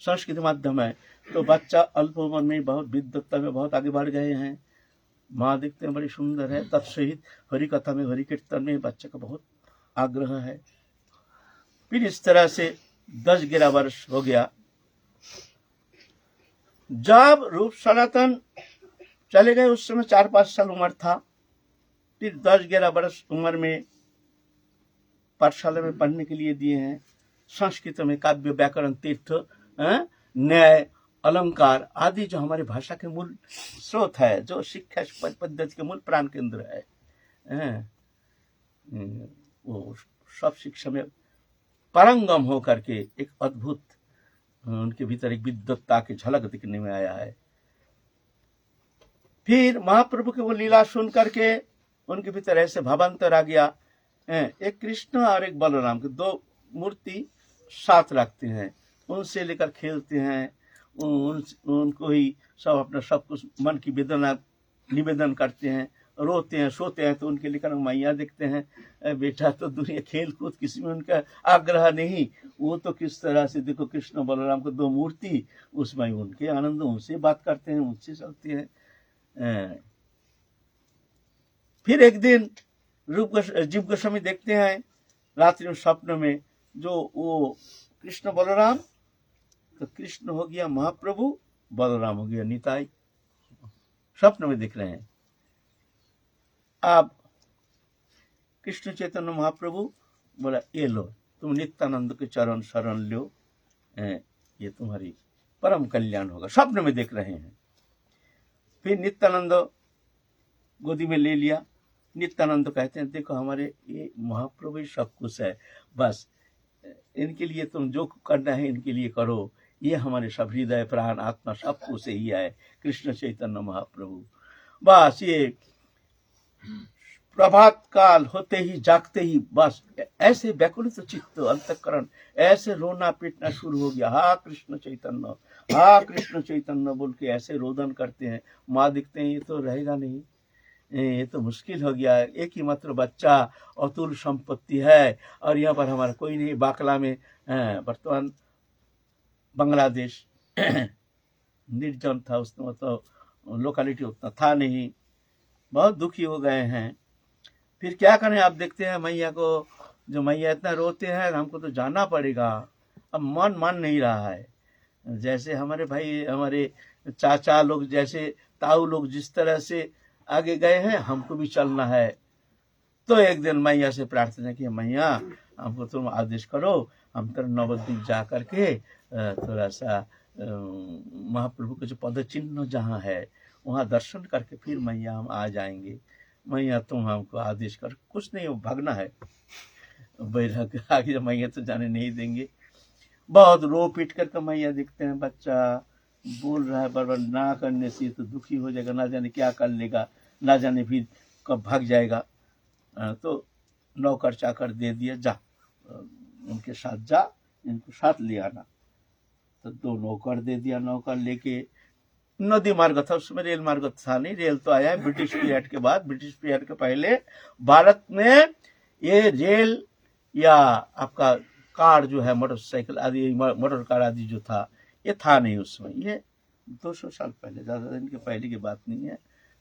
संस्कृति माध्यम है तो बच्चा अल्प उम्र में बहुत विद्वत्ता में बहुत आगे बढ़ गए हैं। माँ देखते हैं बड़ी सुंदर है, तत्सहित हरि कथा में, हरि कीर्तन में बच्चे का बहुत आग्रह है। फिर इस तरह से 10-11 वर्ष हो गया। जब रूप सनातन चले गए उस समय 4-5 साल उम्र था। फिर 10-11 वर्ष उम्र में पाठशाला में पढ़ने के लिए दिए हैं। संस्कृत में काव्य, व्याकरण, तीर्थ, न्याय, अलंकार आदि जो हमारी भाषा के मूल स्रोत है, जो शिक्षा पद्धति के मूल प्राण केंद्र है, वो सब शिक्षा में पारंगम होकर के एक अद्भुत उनके भीतर एक विद्वत्ता की झलक दिखने में आया है। फिर महाप्रभु के वो लीला सुन करके उनके भीतर ऐसे भावांतर आ गया। एक कृष्ण और एक बलराम के 2 मूर्ति साथ रखते हैं, उनसे लेकर खेलते हैं, उनको ही सब अपना सब कुछ मन की वेदना निवेदन करते हैं, रोते हैं, सोते हैं तो उनके लेकर मैया देखते हैं। बेटा तो दुनिया खेल कूद किसी में उनका आग्रह नहीं, वो तो किस तरह से देखो कृष्ण बलराम को 2 मूर्ति, उसमें उनके आनंद, उनसे बात करते हैं, उनसे चलते हैं। फिर एक दिन जीव गोस्वामी देखते हैं रात्रि में स्वप्न में, जो वो कृष्ण बलराम, तो कृष्ण हो गया महाप्रभु, बलराम हो गया निताई, स्वप्न में दिख रहे हैं। अब कृष्ण चैतन्य महाप्रभु बोला, ये लो तुम नित्यानंद के चरण शरण लो, ये तुम्हारी परम कल्याण होगा। स्वप्न में देख रहे हैं। फिर नित्यानंद गोदी में ले लिया। नित्यानंद कहते हैं, देखो हमारे ये महाप्रभु ही सब कुछ है, बस इनके लिए तुम जो करना है इनके लिए करो, ये हमारे सब हृदय प्राण आत्मा सब कुछ ही है कृष्ण चैतन्य महाप्रभु। बस ये प्रभात काल होते ही जागते ही बस ऐसे व्याकुलित चित्त अंतःकरण ऐसे रोना पीटना शुरू हो गया, हा कृष्ण चैतन्य, हा कृष्ण चैतन्य बोल के ऐसे रोदन करते हैं। माँ दिखते हैं ये तो रहेगा नहीं, ये तो मुश्किल हो गया, एक ही मात्र बच्चा, अतुल संपत्ति है और यहाँ पर हमारा कोई नहीं। बाकला में वर्तमान बांग्लादेश निर्जन था, उसमें तो लोकेलिटी उतना था नहीं, बहुत दुखी हो गए हैं। फिर क्या करें? आप देखते हैं मैया को, जो मैया इतना रोते हैं, हमको तो जाना पड़ेगा। अब मन मान नहीं रहा है। जैसे हमारे भाई, हमारे चाचा लोग, जैसे ताऊ लोग जिस तरह से आगे गए हैं, हमको भी चलना है। तो एक दिन मैया से प्रार्थना की, मैया हमको तुम आदेश करो, हम तो नवद्वीप जा करके थोड़ा सा महाप्रभु के जो पद चिन्ह जहाँ है वहाँ दर्शन करके फिर मैया हम आ जाएंगे। मैया तुम हमको आदेश कर, कुछ नहीं, वो भागना है। बैराग आगे मैया तो जाने नहीं देंगे। बहुत रो पीट करके मैया देखते हैं बच्चा बोल रहा है बार ना करने से तो दुखी हो जाएगा, ना जाने क्या कर लेगा, ना जाने फिर कब भाग जाएगा। तो नौकर चाकर दे दिया, जा उनके साथ जा, इनको साथ ले आना। तो 2 नौकर दे दिया, नौकर लेके नदी मार्ग था, उसमें रेल मार्ग था नहीं, रेल तो आया है ब्रिटिश पीरियड के बाद। ब्रिटिश पीरियड के पहले भारत में ये रेल या आपका कार जो है, मोटरसाइकिल आदि, मोटर कार आदि जो था, ये था नहीं उसमें। ये 200 साल पहले, ज्यादा दिन के पहले की बात नहीं है।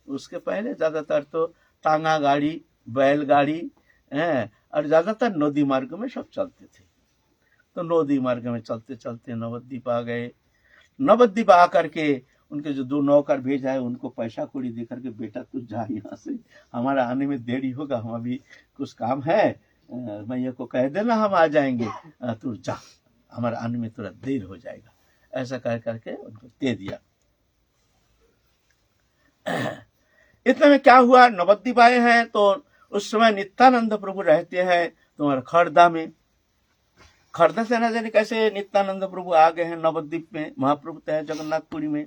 उसके पहले ज्यादातर तो टांगा गाड़ी, बैलगाड़ी है, और ज्यादातर नदी मार्ग में सब चलते थे। तो नदी मार्ग में चलते चलते नवद्वीप आ गए। नवद्वीप आकर के उनके जो 2 नौकर भेजा है उनको पैसा कौड़ी दे करके, बेटा तू जा यहाँ से, हमारा आने में देरी होगा, हम अभी कुछ काम है, मैया को कह देना हम आ जाएंगे, तू जा, हमारा आने में थोड़ा देर हो जाएगा। ऐसा कह करके उनको दे दिया। इतने में क्या हुआ, नवद्वीप आए हैं तो उस समय नित्यानंद प्रभु रहते हैं तुम्हारा खड़दा में। खड़दा से ना जाने कैसे नित्यानंद प्रभु आ गए हैं नवद्वीप में, महाप्रभु तय जगन्नाथपुरी में।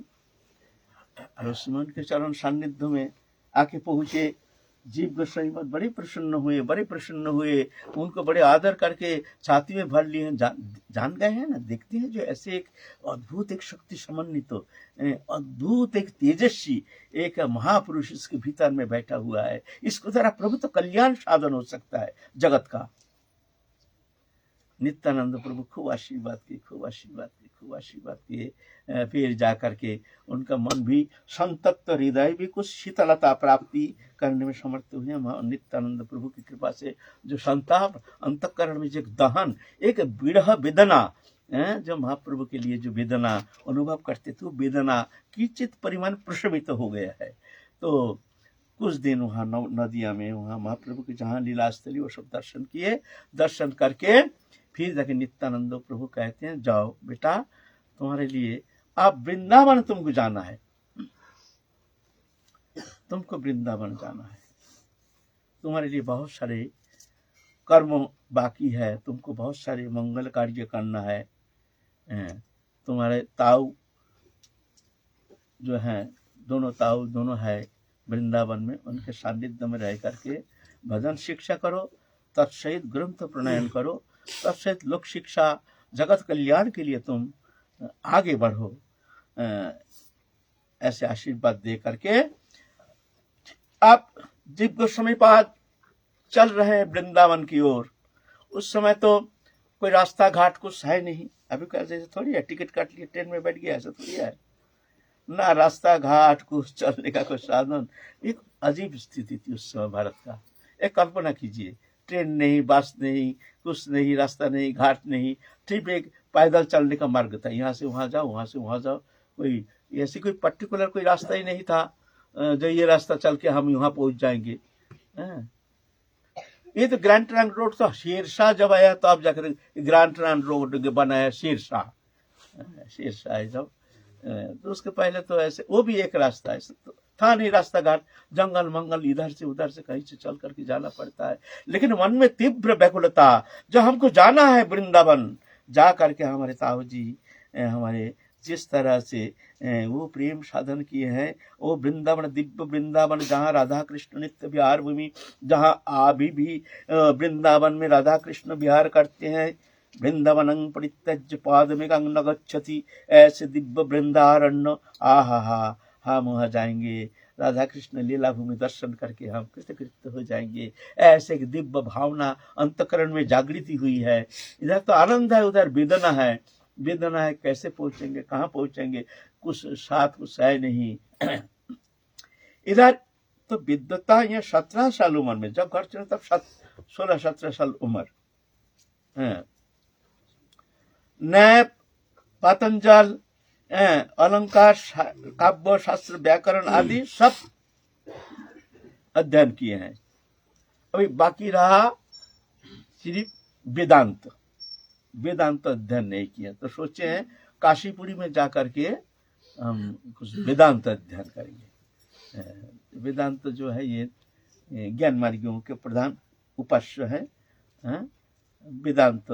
और उस समय उनके चरण सान्निध्य में आके पहुंचे। जीव गोस्वामी बड़े प्रसन्न हुए, बड़े प्रसन्न हुए, उनको बड़े आदर करके छाती में भर लिए। जान गए हैं ना, देखते हैं जो ऐसे एक अद्भुत, एक शक्ति समन्वित, अद्भुत, एक तेजस्वी एक महापुरुष इसके भीतर में बैठा हुआ है, इसको द्वारा प्रभु तो कल्याण साधन हो सकता है जगत का। नित्यानंद प्रभु खूब आशीर्वाद किए, खूब आशीर्वाद किए, खूब आशीर्वाद किए। फिर जाकर के उनका मन भी संतप्त, हृदय भी कुछ शीतलता प्राप्ति करने में समर्थ हुए नित्यानंद प्रभु की कृपा से। जो संताप अंतःकरण में जो एक दहन, एक विरह वेदना, जो महाप्रभु के लिए जो वेदना अनुभव करते थे, वेदना किंचित परिमाण प्रशमित हो गया है। तो कुछ दिन वहाँ नदिया में, वहाँ महाप्रभु की जहाँ लीलास्थली वो सब दर्शन किए। दर्शन करके फिर जाके नित्यानंद प्रभु कहते हैं, जाओ बेटा, तुम्हारे लिए आप वृंदावन तुमको जाना है, तुमको वृंदावन जाना है, तुम्हारे लिए बहुत सारे कर्म बाकी है, तुमको बहुत सारे मंगल कार्य करना है। तुम्हारे ताऊ जो है, दोनों ताऊ दोनों है वृंदावन में, उनके सानिध्य में रह करके भजन शिक्षा करो, तत्सहित ग्रंथ प्रणयन करो, तत्सहित लोक शिक्षा, जगत कल्याण के लिए तुम आगे बढ़ो। ऐसे आशीर्वाद दे करके आप जीव गोस्वामी पाद चल रहे हैं वृंदावन की ओर। उस समय तो कोई रास्ता घाट कुछ है नहीं, अभी कैसे थोड़ी है, टिकट काट लिए ट्रेन में बैठ गया, ऐसा थोड़ी है ना, रास्ता घाट कुछ चलने का कोई साधन। एक अजीब स्थिति थी उस समय भारत का। एक कल्पना कीजिए, ट्रेन नहीं, बस नहीं, कुछ नहीं, रास्ता नहीं, घाट नहीं, ठीक एक पैदल चलने का मार्ग था, यहाँ से वहाँ जाओ, वहाँ से वहाँ जाओ, कोई ऐसी कोई पर्टिकुलर कोई रास्ता ही नहीं था जो ये रास्ता चल के हम यहाँ पहुँच जाएंगे। ये तो ग्रैंड ट्रंक रोड था, शेरशाह जब आया तो अब जाकर ग्रैंड ट्रंक रोड बनाया शेरशाह है जब, तो उसके पहले तो ऐसे वो भी एक रास्ता ऐसे तो था नहीं, रास्ता घाट जंगल मंगल इधर से उधर से कहीं से चल करके जाना पड़ता है। लेकिन मन में तीव्र व्याकुलता, जो हमको जाना है वृंदावन, जा करके हमारे ताऊ जी हमारे जिस तरह से वो प्रेम साधन किए हैं, वो वृंदावन, दिव्य वृंदावन, जहाँ राधा कृष्ण नित्य विहार भूमि, जहाँ अभी भी वृंदावन में राधा कृष्ण विहार करते हैं। वृंदावनं परित्यज्य पादमेकं न गच्छति, ऐसे दिव्य वृंदारण्य, आहा हम वहाँ जाएंगे, राधा कृष्ण लीला भूमि दर्शन करके हम कृतकृत्य हो जाएंगे। ऐसे एक दिव्य भावना अंतकरण में जागृति हुई है। इधर तो आनंद है, उधर वेदना है, वेदना है, कैसे पहुंचेंगे, कहाँ पहुंचेंगे, कुछ साथ कुछ है नहीं। इधर तो विद्वता ये 17 साल उम्र में जब घर चले, तब 16-17 साल उम्र, न्याय पतंजल अलंकार काव्य शास्त्र व्याकरण आदि सब अध्ययन किए हैं। अभी बाकी रहा सिर्फ वेदांत। वेदांत अध्ययन नहीं किया, तो सोचे हैं काशीपुरी में जाकर के हम कुछ वेदांत अध्ययन करेंगे। वेदांत जो है ये ज्ञान मार्गियों के प्रधान उपास्य है। वेदांत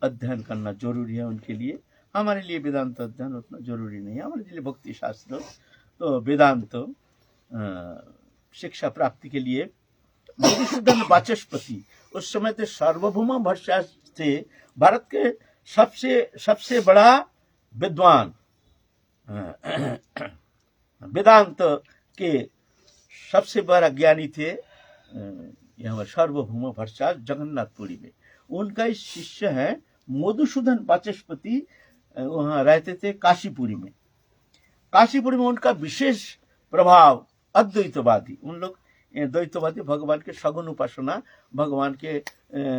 अध्ययन करना जरूरी है उनके लिए। हमारे लिए वेदांत अध्ययन उतना जरूरी नहीं है। हमारे लिए भक्ति शास्त्र, तो वेदांत शिक्षा प्राप्ति के लिए मधुसूदन वाचस्पति उस समय थे सार्वभौम भट्टाचार्य थे, भारत के सबसे बड़ा विद्वान, वेदांत के सबसे बड़ा ज्ञानी थे। यहाँ सार्वभौम भट्टाचार्य जगन्नाथपुरी में उनका ही शिष्य है मधुसूदन वाचस्पति, वहाँ रहते थे काशीपुरी में। काशीपुरी में उनका विशेष प्रभाव अद्वैतवादी, उन लोग द्वैतवादी भगवान के सगुण उपासना, भगवान के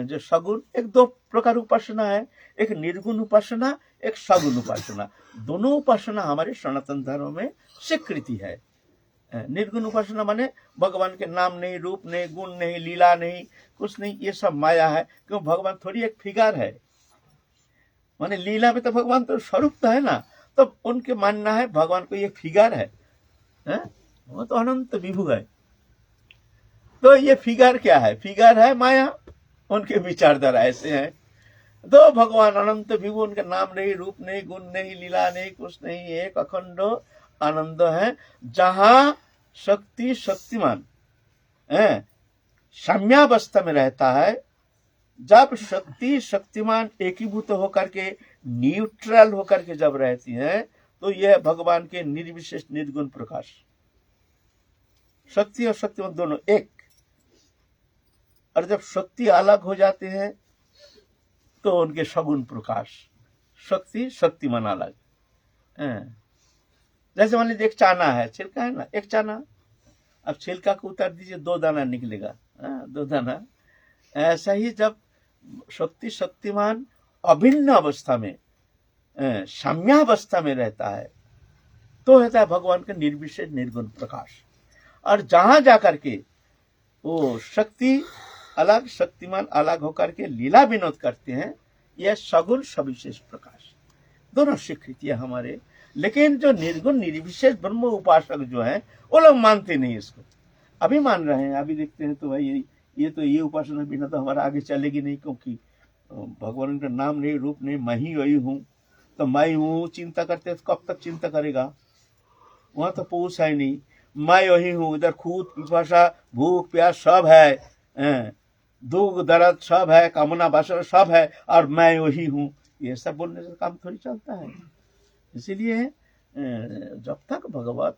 जो सगुण, एक दो प्रकार उपासना है, एक निर्गुण उपासना, एक सगुण उपासना। दोनों उपासना हमारे सनातन धर्म में स्वीकृति है। निर्गुण उपासना माने भगवान के नाम नहीं, रूप नहीं, गुण नहीं, लीला नहीं, कुछ नहीं, ये सब माया है। क्यों? भगवान थोड़ी एक फिगर है, माने लीला में तो भगवान तो स्वरूप तो है ना, तो उनके मानना है भगवान को ये फिगर है, वो तो अनंत विभु है। तो ये फिगर क्या है? फिगर है माया। उनके विचारधारा ऐसे है। तो भगवान अनंत विभु, उनका नाम नहीं, रूप नहीं, गुण नहीं, लीला नहीं, कुछ नहीं, एक अखंड आनंद है। जहां शक्ति शक्तिमान साम्यावस्था में रहता है, जब शक्ति शक्तिमान एकीभूत होकर के न्यूट्रल होकर के जब रहती है, तो यह भगवान के निर्विशेष निर्गुण प्रकाश। शक्ति और शक्तिमान दोनों एक। और जब शक्ति अलग हो जाते हैं तो उनके सगुण प्रकाश, शक्ति शक्तिमान अलग। जैसे मान लीजिए एक चाना है, छिलका है ना, एक चाना, अब छिलका को उतार दीजिए, दो दाना निकलेगा, दो दाना। ऐसा ही जब शक्ति शक्तिमान अभिन्न अवस्था में, साम्यावस्था में रहता है, तो रहता है भगवान का निर्विशेष निर्गुण प्रकाश। और जहां जाकर के वो शक्ति अलग शक्तिमान अलग होकर के लीला विनोद करते हैं, यह सगुण सविशेष प्रकाश। दोनों स्वीकृतियां हमारे। लेकिन जो निर्गुण निर्विशेष ब्रह्म उपासक जो है, वो लोग मानते नहीं इसको। अभी मान रहे हैं, अभी देखते हैं तो भाई ये उपासना बिना तो हमारा आगे चलेगी नहीं, क्योंकि भगवान का नाम नहीं, रूप नहीं, मैं ही वही हूँ, तो मैं हूँ चिंता करते तो कब तक चिंता करेगा? वहां तो पूछ है नहीं, मैं वही हूँ। इधर खूद पिपासा भूख प्यास सब है, दुख दर्द सब है, कामना वासना सब है, और मैं वही हूँ। ये सब बोलने से काम थोड़ी चलता है। इसीलिए जब तक भगवत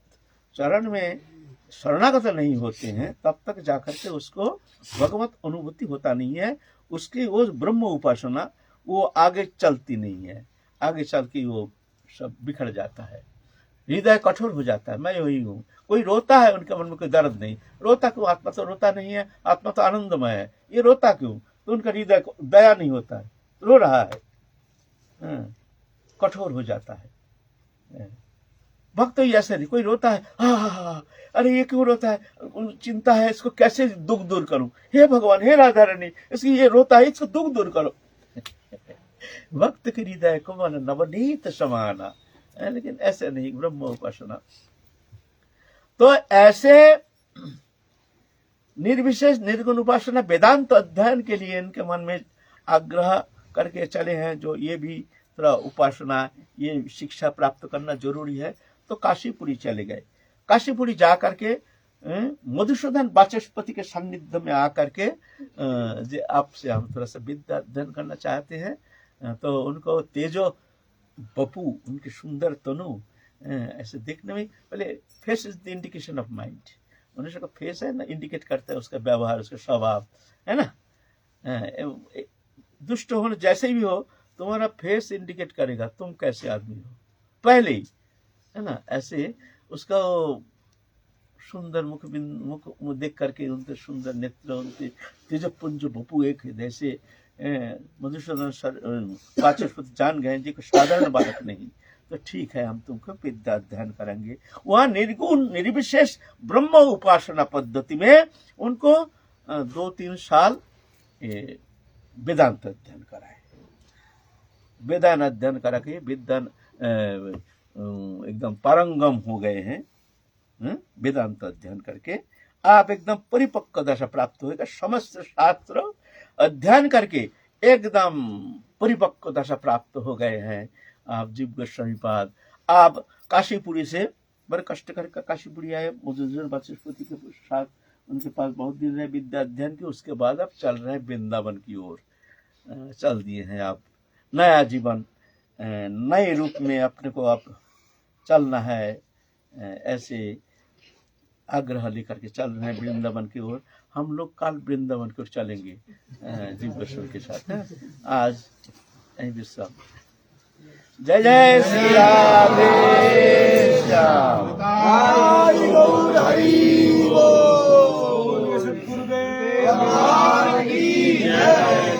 चरण में शरणागत नहीं होते हैं, तब तक जाकर के उसको भगवत अनुभूति होता नहीं है। उसकी वो ब्रह्म उपासना वो आगे चलती नहीं है। आगे चल के वो सब बिखर जाता है, हृदय कठोर हो जाता है। मैं वही हूँ। कोई रोता है, उनके मन में कोई दर्द नहीं। रोता क्यों? आत्मा तो रोता नहीं है, आत्मा तो आनंदमय है। ये रोता क्यों? तो उनका हृदय दया नहीं होता है, रो रहा है, कठोर हो जाता है। भक्त तो ऐसे नहीं, कोई रोता है, हा, अरे ये क्यों रोता है, चिंता है, इसको कैसे दुख दूर करूं, हे भगवान, हे राधा रानी, इसकी ये रोता है, इसको दुख दूर करो। भक्त के हृदय को मन नवनीत समाना। लेकिन ऐसे नहीं, ब्रह्म उपासना। तो ऐसे निर्विशेष निर्गुण उपासना वेदांत अध्ययन के लिए इनके मन में आग्रह करके चले हैं, जो ये भी थोड़ा उपासना, ये शिक्षा प्राप्त करना जरूरी है। तो काशीपुरी चले गए। काशीपुरी जा करके मधुसूदन वाचस्पति के सान्निध्य में आकर के जो आपसे हम थोड़ा सा विद्या अध्ययन करना चाहते हैं, तो उनको तेजो बपू, उनकी सुंदर तनु, ऐसे देखने में, पहले face is the indication of mind. मनुष्य का फेस है ना, इंडिकेट करता है उसका व्यवहार, उसका स्वभाव, है ना। दुष्ट हो जैसे भी हो, तुम्हारा फेस इंडिकेट करेगा तुम कैसे आदमी हो पहले ही, है ना। ऐसे उसका सुंदर मुख देख करके, उनके सुंदर नेत्र, उनके तेजपुंज बपू एक है, जैसे मधुसूदन वाचस्पति जान गए जी को साधारण बालक नहीं, तो ठीक है, हम तुमको विद्या अध्ययन करेंगे। वहां निर्गुण निर्विशेष ब्रह्म उपासना पद्धति में उनको 2-3 साल वेदांत अध्ययन कराए। वेदांत अध्ययन करा के वेदांत एकदम पारंगम हो गए हैं। वेदांत अध्ययन करके आप एकदम परिपक्व दशा प्राप्त होगा। समस्त शास्त्र अध्ययन करके एकदम परिपक्व दशा प्राप्त हो गए हैं आप जीव गोस्वामी पाद। आप काशीपुरी से बड़े कष्ट करके काशीपुरी आए, मुजुर्जन वाचस्पति के साथ उनके पास बहुत दिन रहे विद्या अध्ययन की। उसके बाद आप चल रहे हैं वृंदावन की ओर, चल दिए हैं आप। नया जीवन नए रूप में अपने को आप चलना है, ऐसे आग्रह लेकर के चल रहे हैं वृंदावन की ओर। हम लोग कल वृंदावन की ओर चलेंगे जीव गोस्वामी के साथ। आज यही विश्राम। जय जय श्री राधे श्याम। सतगुरुदेव भगवान की जय।